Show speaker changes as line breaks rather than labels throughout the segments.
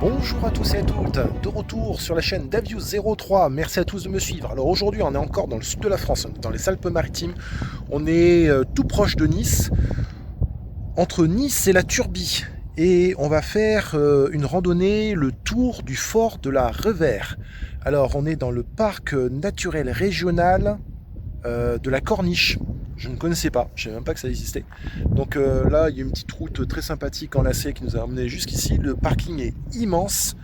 Bonjour à tous et à toutes, de retour sur la chaîne Davius03, merci à tous de me suivre. Alors aujourd'hui on est encore dans le sud de la France, on est dans les Alpes-Maritimes, on est tout proche de Nice, entre Nice et la Turbie. Et on va faire une randonnée, le tour du fort de la Revère. Alors on est dans le parc naturel régional de la Corniche. Je ne connaissais pas, je ne savais même pas que ça existait. Donc là, il y a une petite route très sympathique en lacet qui nous a amené jusqu'ici. Le parking est immense,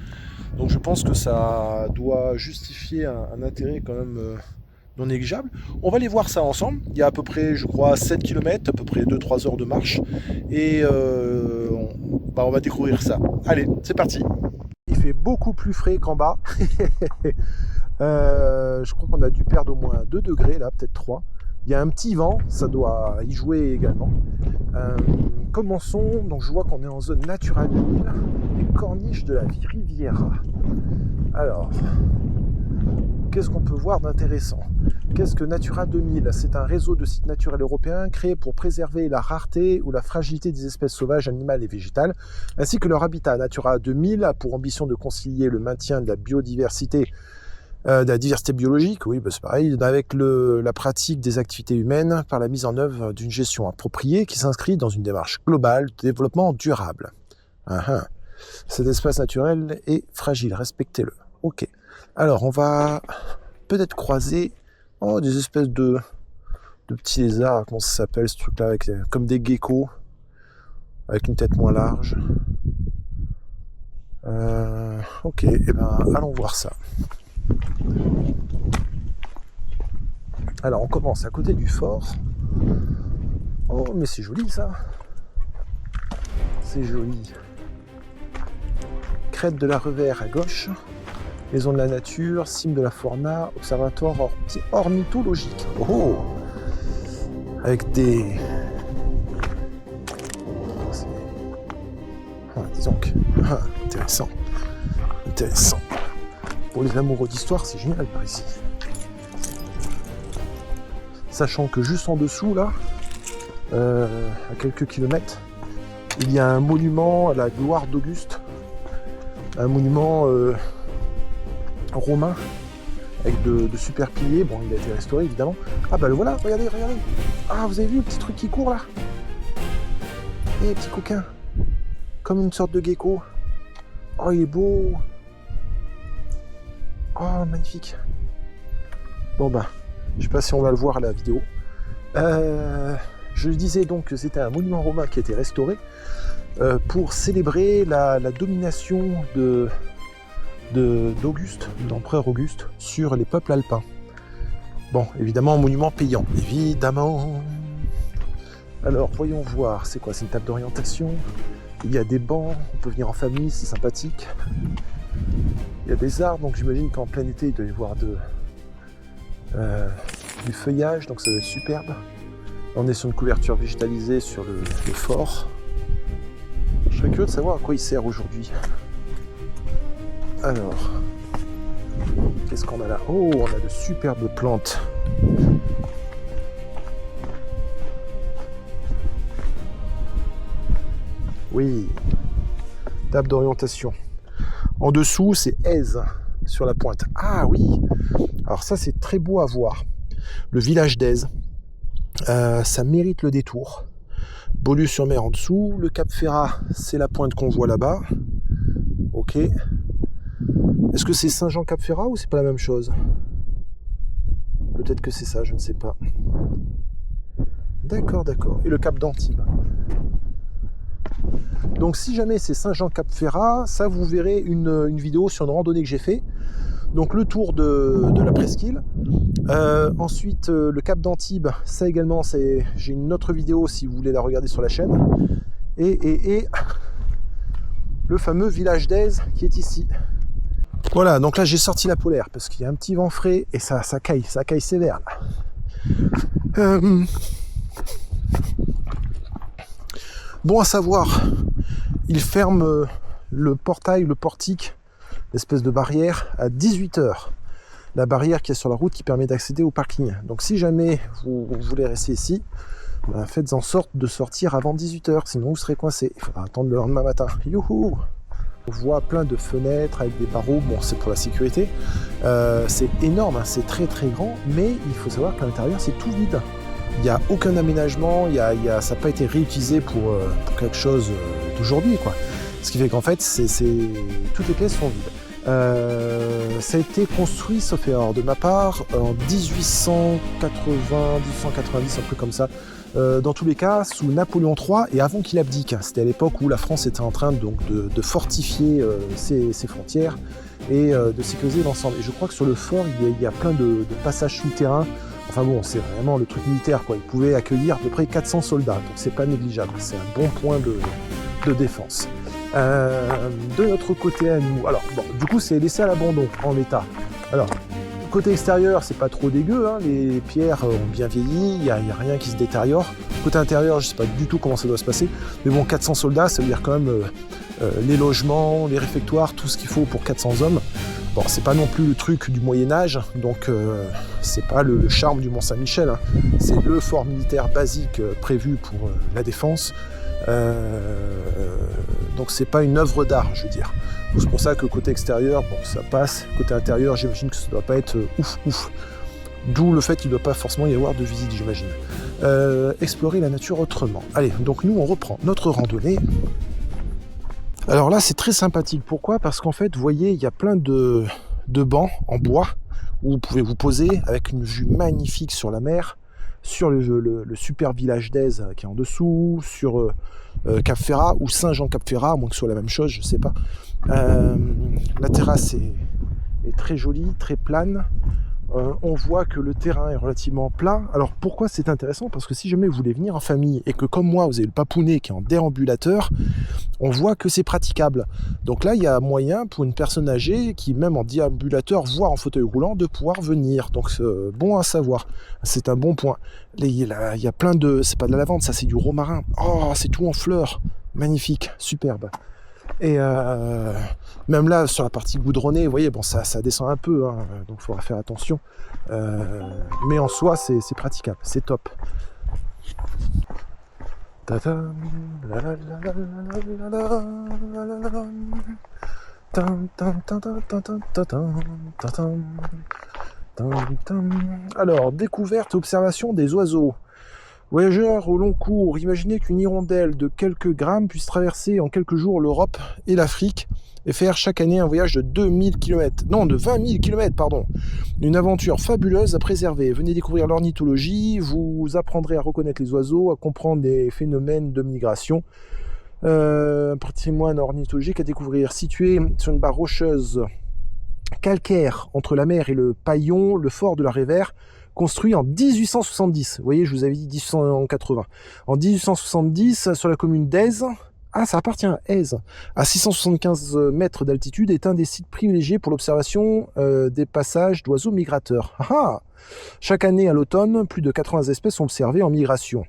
donc je pense que ça doit justifier un intérêt quand même non négligeable. On va aller voir ça ensemble. Il y a à peu près, je crois, 7 km, à peu près 2-3 heures de marche. Et on va découvrir ça. Allez, c'est parti. Il fait beaucoup plus frais qu'en bas. Je crois qu'on a dû perdre au moins 2 degrés, là, peut-être 3. Il y a un petit vent, ça doit y jouer également. Commençons, donc je vois qu'on est en zone Natura 2000, les corniches de la Riviera. Alors, qu'est-ce qu'on peut voir d'intéressant? Qu'est-ce que Natura 2000? C'est un réseau de sites naturels européens créé pour préserver la rareté ou la fragilité des espèces sauvages, animales et végétales, ainsi que leur habitat. Natura 2000 a pour ambition de concilier le maintien de la biodiversité de la diversité biologique, oui, c'est pareil, avec la pratique des activités humaines par la mise en œuvre d'une gestion appropriée qui s'inscrit dans une démarche globale de développement durable. Cet espace naturel est fragile, respectez-le. Ok. Alors, on va peut-être croiser des espèces de petits lézards, comment ça s'appelle ce truc-là, comme des geckos, avec une tête moins large. Ok, et allons voir ça. Alors on commence à côté du fort. Oh mais c'est joli ça. C'est joli. Crête de la Revère à gauche. Maison de la nature, cime de la fauna, observatoire ornithologique. Oh, avec des... disons que... intéressant. Intéressant. Pour les amoureux d'histoire, c'est génial par ici. Sachant que juste en dessous, là, à quelques kilomètres, il y a un monument à la gloire d'Auguste. Un monument romain, avec de super piliers. Bon, il a été restauré, évidemment. Ah bah le voilà, regardez. Ah, vous avez vu le petit truc qui court, là? Eh, petit coquin. Comme une sorte de gecko. Oh, il est beau. Oh, magnifique. Bon je sais pas si on va le voir à la vidéo. Je disais donc que c'était un monument romain qui a été restauré pour célébrer la domination d'Auguste, l'empereur Auguste, sur les peuples alpins. Bon, évidemment, un monument payant, évidemment. Alors, voyons voir, c'est quoi? C'est une table d'orientation. Il y a des bancs, on peut venir en famille, c'est sympathique. Il y a des arbres, donc j'imagine qu'en plein été, il doit y avoir du feuillage, donc ça va être superbe. Là, on est sur une couverture végétalisée sur le fort. Je serais curieux de savoir à quoi il sert aujourd'hui. Alors, qu'est-ce qu'on a là? Oh, on a de superbes plantes. Oui, table d'orientation. En dessous, c'est Aise sur la pointe. Ah oui, alors ça c'est très beau à voir. Le village d'Aise, ça mérite le détour. Beaulieu-sur-Mer en dessous, le Cap Ferrat, c'est la pointe qu'on voit là-bas. Ok. Est-ce que c'est Saint-Jean-Cap-Ferrat ou c'est pas la même chose? Peut-être que c'est ça, je ne sais pas. D'accord. Et le Cap d'Antibes. Donc si jamais c'est Saint-Jean-Cap-Ferrat, ça vous verrez une vidéo sur une randonnée que j'ai fait. Donc le tour de la presqu'île. Ensuite le Cap d'Antibes, ça également, j'ai une autre vidéo si vous voulez la regarder sur la chaîne. Et le fameux village d'Aise qui est ici. Voilà, donc là j'ai sorti la polaire parce qu'il y a un petit vent frais et ça caille sévère là. Bon à savoir, il ferme le portique, l'espèce de barrière, à 18h. La barrière qui est sur la route qui permet d'accéder au parking. Donc si jamais vous voulez rester ici, faites en sorte de sortir avant 18h, sinon vous serez coincé. Il faudra attendre le lendemain matin. Youhou! On voit plein de fenêtres avec des barreaux, bon c'est pour la sécurité. C'est énorme, hein, c'est très très grand, mais il faut savoir qu'à l'intérieur c'est tout vide. Il n'y a aucun aménagement, ça n'a pas été réutilisé pour quelque chose d'aujourd'hui, quoi. Ce qui fait qu'en fait, toutes les pièces sont vides. Ça a été construit, sauf erreur de ma part, en 1880, 1890, un truc comme ça. Dans tous les cas, sous Napoléon III et avant qu'il abdique. C'était à l'époque où la France était en train donc, de fortifier ses frontières et de sécuriser l'ensemble. Et je crois que sur le fort, il y a plein de passages souterrains. Enfin bon, c'est vraiment le truc militaire, quoi. Il pouvait accueillir à peu près 400 soldats, donc c'est pas négligeable. C'est un bon point de défense. De notre côté à nous, alors bon, du coup c'est laissé à l'abandon en l'état. Alors côté extérieur c'est pas trop dégueu, hein, les pierres ont bien vieilli, il y a rien qui se détériore. Côté intérieur je sais pas du tout comment ça doit se passer, mais bon 400 soldats ça veut dire quand même les logements, les réfectoires, tout ce qu'il faut pour 400 hommes. Bon c'est pas non plus le truc du Moyen-Âge, donc c'est pas le charme du Mont-Saint-Michel, hein. C'est le fort militaire basique prévu pour la défense. Donc c'est pas une œuvre d'art, je veux dire. C'est pour ça que côté extérieur, bon, ça passe. Côté intérieur, j'imagine que ça doit pas être ouf. D'où le fait qu'il ne doit pas forcément y avoir de visite, j'imagine. Explorer la nature autrement. Allez, donc nous on reprend notre randonnée. Alors là c'est très sympathique. Pourquoi ? Parce qu'en fait, vous voyez, il y a plein de bancs en bois où vous pouvez vous poser avec une vue magnifique sur la mer, sur le super village d'Aise qui est en dessous, sur Cap Ferrat ou Saint-Jean-Cap Ferrat, à moins que ce soit la même chose, je sais pas. La terrasse est très jolie, très plane. On voit que le terrain est relativement plat. Alors pourquoi c'est intéressant ? Parce que si jamais vous voulez venir en famille et que comme moi vous avez le papounet qui est en déambulateur, on voit que c'est praticable. Donc là il y a moyen pour une personne âgée qui même en déambulateur, voire en fauteuil roulant, de pouvoir venir. Donc c'est bon à savoir. C'est un bon point. Il y a plein de... C'est pas de la lavande, ça c'est du romarin. Oh, c'est tout en fleurs. Magnifique, superbe. Et même là, sur la partie goudronnée, vous voyez, bon, ça descend un peu, hein, donc il faudra faire attention. Mais en soi, c'est praticable, c'est top. Alors, découverte et observation des oiseaux. Voyageurs au long cours, imaginez qu'une hirondelle de quelques grammes puisse traverser en quelques jours l'Europe et l'Afrique et faire chaque année un voyage de 2000 km. Non, de 20 000 km, pardon. Une aventure fabuleuse à préserver. Venez découvrir l'ornithologie, vous apprendrez à reconnaître les oiseaux, à comprendre les phénomènes de migration. Un patrimoine ornithologique à découvrir. Situé sur une barre rocheuse calcaire entre la mer et le Paillon, le fort de la Révère, construit en 1870. Vous voyez, je vous avais dit 1880. En 1870, sur la commune d'Aise, ça appartient à Aise, à 675 mètres d'altitude, est un des sites privilégiés pour l'observation des passages d'oiseaux migrateurs. Chaque année à l'automne, plus de 80 espèces sont observées en migration.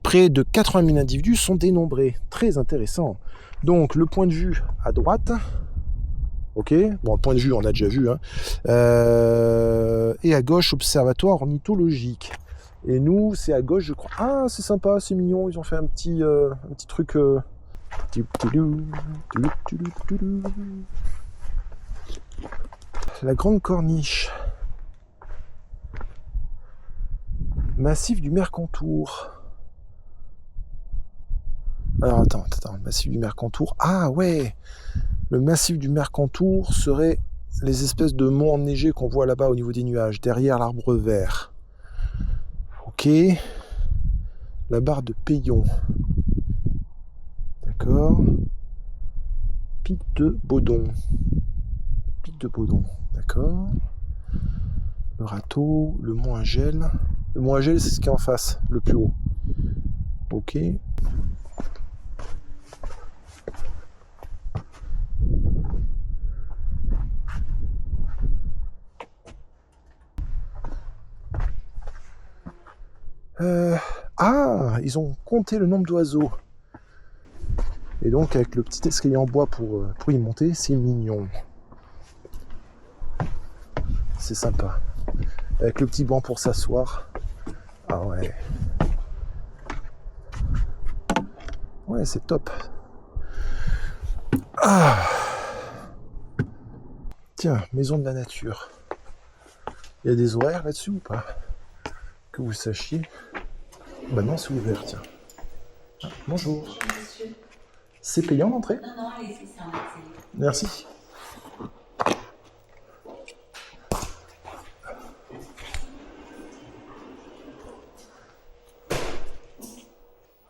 Près de 80 000 individus sont dénombrés. Très intéressant. Donc, le point de vue à droite... Ok, bon, le point de vue, on a déjà vu. Hein. Et à gauche, observatoire ornithologique. Et nous, c'est à gauche, je crois. Ah, c'est sympa, c'est mignon. Ils ont fait un petit truc. La grande corniche. Massif du Mercantour. Alors, attends. Massif du Mercantour. Ah, ouais. Le massif du Mercantour serait les espèces de monts enneigés qu'on voit là-bas au niveau des nuages, derrière l'arbre vert. Ok. La barre de Paillon. D'accord. Pic de Baudon. D'accord. Le râteau, le mont Agel. Le mont Agel, c'est ce qui est en face, le plus haut. Ok. Ils ont compté le nombre d'oiseaux. Et donc avec le petit escalier en bois pour y monter, c'est mignon. C'est sympa. Avec le petit banc pour s'asseoir. Ah ouais. Ouais, c'est top. Tiens, maison de la nature. Il y a des horaires là-dessus ou pas? Que vous sachiez. Bah non, c'est ouvert, tiens. Ah, bonjour. C'est payant l'entrée? Non, allez-y, c'est en accès. Merci.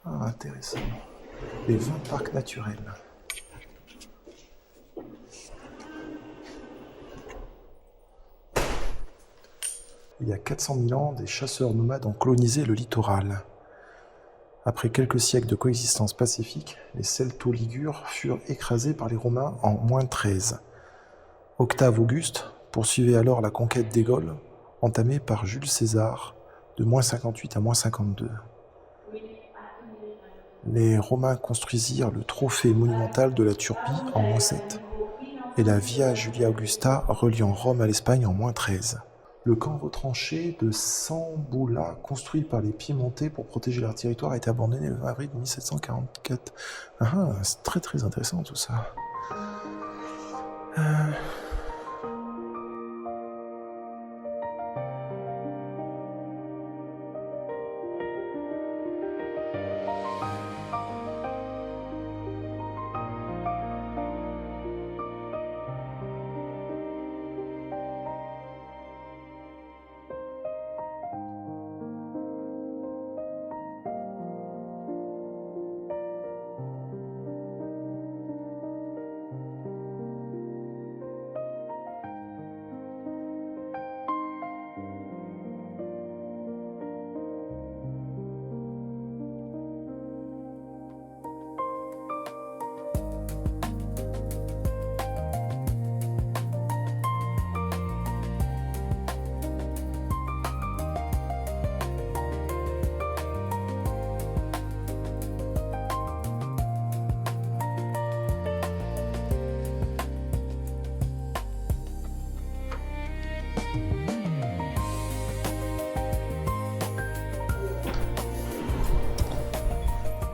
Ah, intéressant. Les 20 parcs naturels. Il y a 400 000 ans, des chasseurs nomades ont colonisé le littoral. Après quelques siècles de coexistence pacifique, les Celto-Ligures furent écrasés par les Romains en -13. Octave Auguste poursuivait alors la conquête des Gaules, entamée par Jules César, de -58 à -52. Les Romains construisirent le trophée monumental de la Turbie en -7 et la Via Julia Augusta reliant Rome à l'Espagne en -13. Le camp retranché de Sambulla, construit par les Piémontais pour protéger leur territoire, a été abandonné le 20 avril 1744. Ah, c'est très très intéressant tout ça.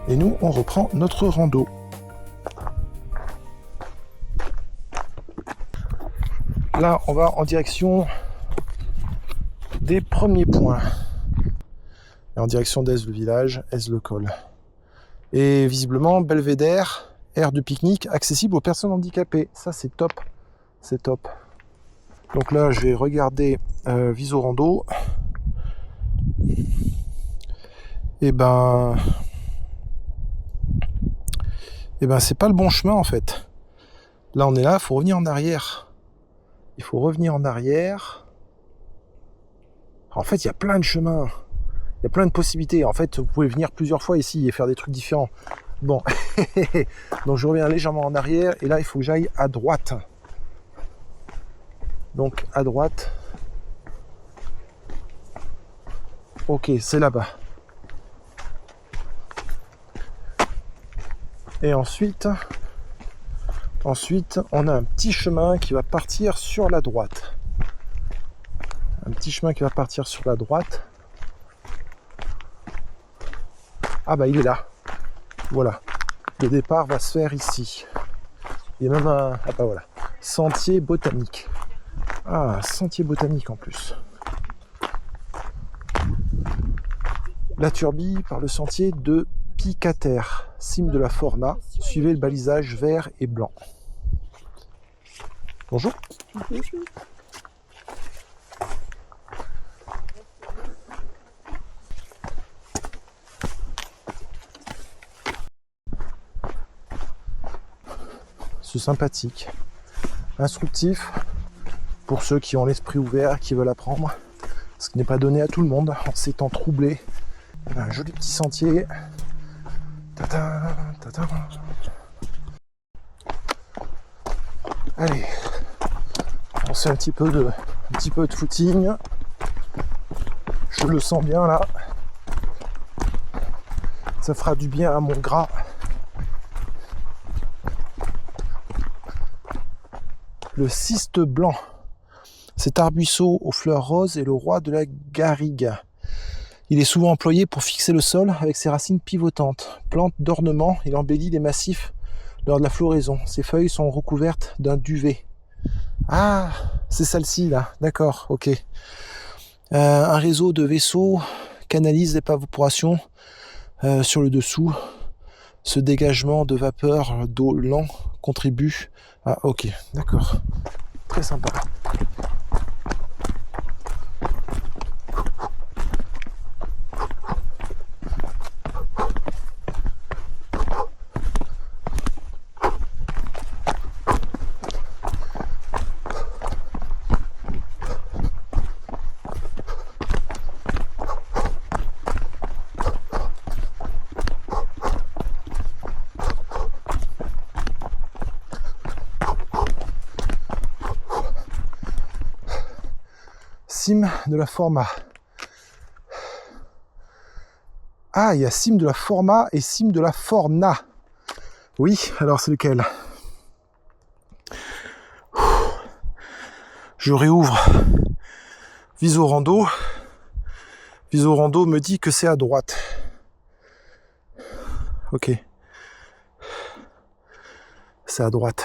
Et nous, on reprend notre rando. Là, on va en direction des premiers points. Et en direction d'Aise le village, Aise le col. Et visiblement, belvédère, aire de pique-nique, accessible aux personnes handicapées. Ça, c'est top. C'est top. Donc là, je vais regarder Visorando. Et ben, c'est pas le bon chemin en fait. Là, on est là, il faut revenir en arrière. Il faut revenir en arrière. En fait, il y a plein de chemins. Il y a plein de possibilités. En fait, vous pouvez venir plusieurs fois ici et faire des trucs différents. Bon. Donc, je reviens légèrement en arrière. Et là, il faut que j'aille à droite. Donc, à droite. Ok, c'est là-bas. Et ensuite, on a un petit chemin qui va partir sur la droite. Un petit chemin qui va partir sur la droite. Ah bah il est là. Voilà. Le départ va se faire ici. Il y a même un... Ah bah voilà. Sentier botanique. Ah, sentier botanique en plus. La Turbie par le sentier de Picater, cime de la Forna. Suivez le balisage vert et blanc. Bonjour. Bonjour. C'est sympathique, instructif pour ceux qui ont l'esprit ouvert, qui veulent apprendre, ce qui n'est pas donné à tout le monde en ces temps troublés. Un joli petit sentier. Tata, tata. Allez, on fait un petit peu de footing. Je le sens bien là. Ça fera du bien à mon gras. Le ciste blanc. Cet arbrisseau aux fleurs roses est le roi de la garrigue. Il est souvent employé pour fixer le sol avec ses racines pivotantes. Plante d'ornement, il embellit les massifs lors de la floraison. Ses feuilles sont recouvertes d'un duvet. Ah, c'est celle-ci là, d'accord, ok. Un réseau de vaisseaux canalise l'évaporation sur le dessous. Ce dégagement de vapeur d'eau lent contribue à... Ok, d'accord. Très sympa. Cime de la Forma. Ah, il y a cime de la Forma et cime de la Forna. Oui, alors c'est lequel? Je réouvre Visorando. Visorando me dit que c'est à droite. Ok. C'est à droite.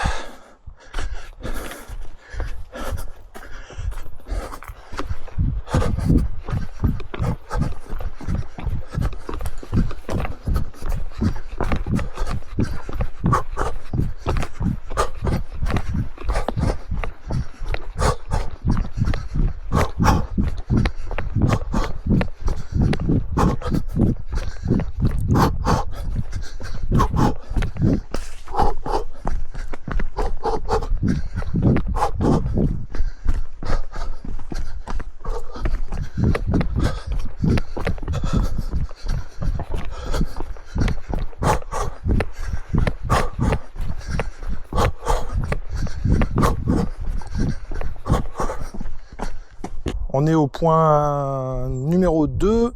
On est au point numéro 2,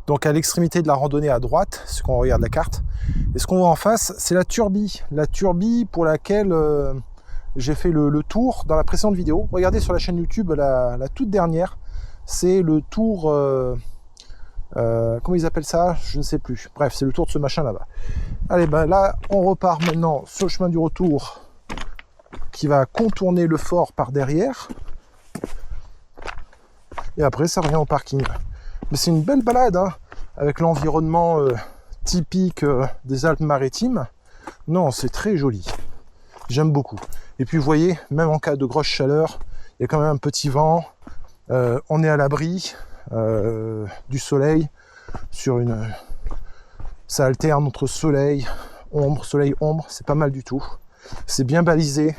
donc à l'extrémité de la randonnée à droite, ce qu'on regarde la carte. Et ce qu'on voit en face, c'est la Turbie. La Turbie pour laquelle j'ai fait le tour dans la précédente vidéo. Regardez sur la chaîne YouTube, la toute dernière. C'est le tour... comment ils appellent ça? Je ne sais plus. Bref, c'est le tour de ce machin là-bas. Allez, ben là, on repart maintenant sur le chemin du retour qui va contourner le fort par derrière. Et après, ça revient au parking. Mais c'est une belle balade, hein, avec l'environnement typique des Alpes-Maritimes. Non, c'est très joli. J'aime beaucoup. Et puis, vous voyez, même en cas de grosse chaleur, il y a quand même un petit vent. On est à l'abri du soleil. Ça alterne entre soleil, ombre. C'est pas mal du tout. C'est bien balisé.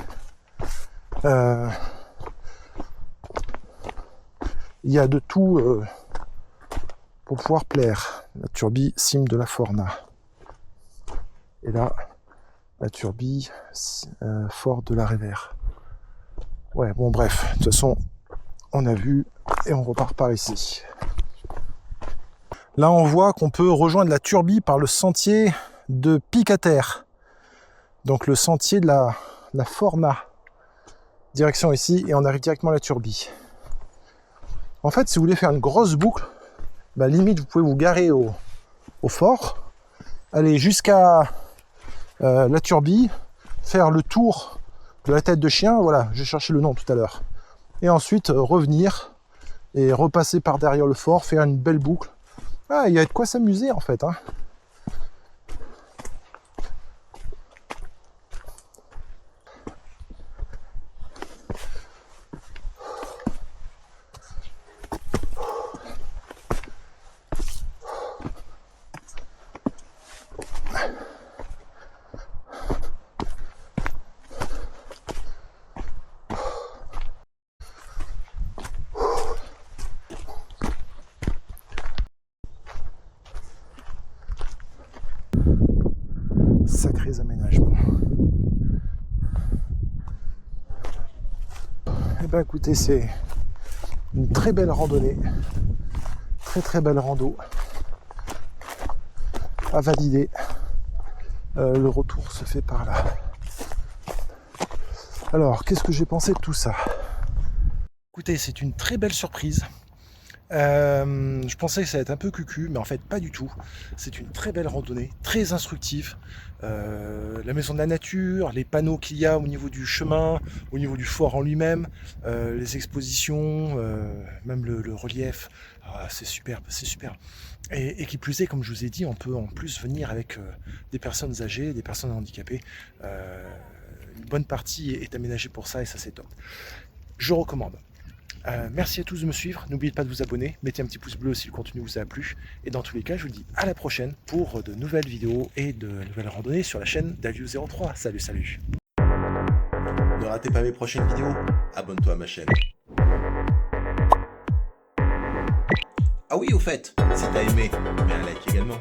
Il y a de tout pour pouvoir plaire. La Turbie cime de la Forna. Et là, la Turbie fort de la Révère. Ouais, bon bref, de toute façon, on a vu et on repart par ici. Là, on voit qu'on peut rejoindre la Turbie par le sentier de Pic-à-Terre. Donc le sentier de la Forna. Direction ici, et on arrive directement à la Turbie. En fait, si vous voulez faire une grosse boucle, bah, limite, vous pouvez vous garer au fort, aller jusqu'à la Turbie, faire le tour de la tête de chien, voilà, j'ai cherché le nom tout à l'heure, et ensuite revenir et repasser par derrière le fort, faire une belle boucle. Ah, il y a de quoi s'amuser en fait, hein. Sacrés aménagements. Eh ben écoutez, c'est une très belle randonnée, très belle rando à valider. Le retour se fait par là. Alors, qu'est-ce que j'ai pensé de tout ça? Écoutez, c'est une très belle surprise. Je pensais que ça allait être un peu cucu, mais en fait pas du tout. C'est une très belle randonnée, très instructive. La maison de la nature, les panneaux qu'il y a au niveau du chemin, au niveau du fort en lui-même, les expositions, même le relief, c'est superbe, c'est superbe. Et qui plus est, comme je vous ai dit, on peut en plus venir avec des personnes âgées, des personnes handicapées. Euh, une bonne partie est aménagée pour ça et ça c'est top. Je recommande. Merci à tous de me suivre. N'oubliez pas de vous abonner. Mettez un petit pouce bleu si le contenu vous a plu. Et dans tous les cas, je vous dis à la prochaine pour de nouvelles vidéos et de nouvelles randonnées sur la chaîne d'Aview03. Salut, salut.
Ne ratez pas mes prochaines vidéos. Abonne-toi à ma chaîne. Ah oui, au fait, si t'as aimé, mets un like également.